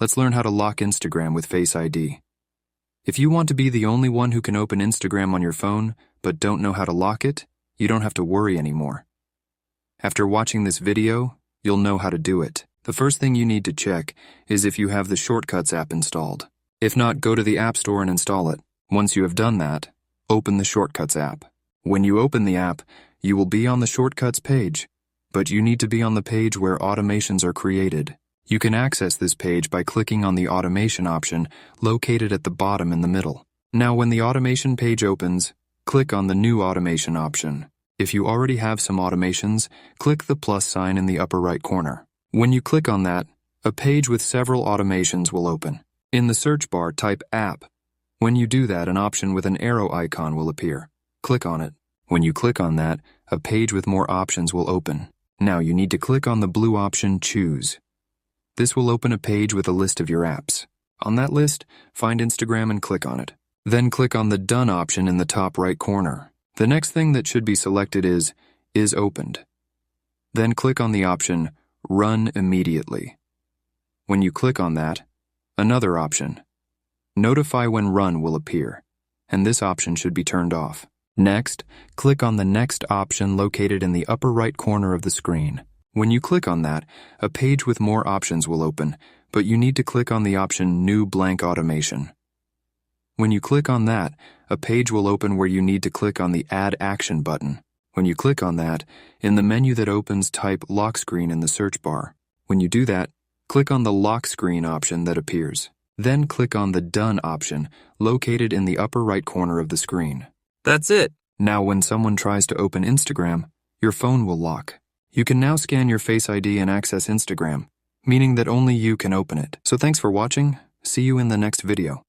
Let's learn how to lock Instagram with Face ID. If you want to be the only one who can open Instagram on your phone, but don't know how to lock it, you don't have to worry anymore. After watching this video, you'll know how to do it. The first thing you need to check is if you have the Shortcuts app installed. If not, go to the App Store and install it. Once you have done that, open the Shortcuts app. When you open the app, you will be on the Shortcuts page, but you need to be on the page where automations are created. You can access this page by clicking on the automation option located at the bottom in the middle. Now, when the automation page opens, click on the new automation option. If you already have some automations, click the plus sign in the upper right corner. When you click on that, a page with several automations will open. In the search bar, type app. When you do that, an option with an arrow icon will appear. Click on it. When you click on that, a page with more options will open. Now you need to click on the blue option Choose. This will open a page with a list of your apps. On that list, find Instagram and click on it. Then click on the Done option in the top right corner. The next thing that should be selected is opened. Then click on the option Run Immediately. When you click on that, another option, Notify when run, will appear, and this option should be turned off. Next, click on the next option located in the upper right corner of the screen. When you click on that, a page with more options will open, but you need to click on the option New Blank Automation. When you click on that, a page will open where you need to click on the Add Action button. When you click on that, in the menu that opens, type Lock Screen in the search bar. When you do that, click on the Lock Screen option that appears. Then click on the Done option located in the upper right corner of the screen. That's it. Now when someone tries to open Instagram, your phone will lock. You can now scan your Face ID and access Instagram, meaning that only you can open it. So thanks for watching. See you in the next video.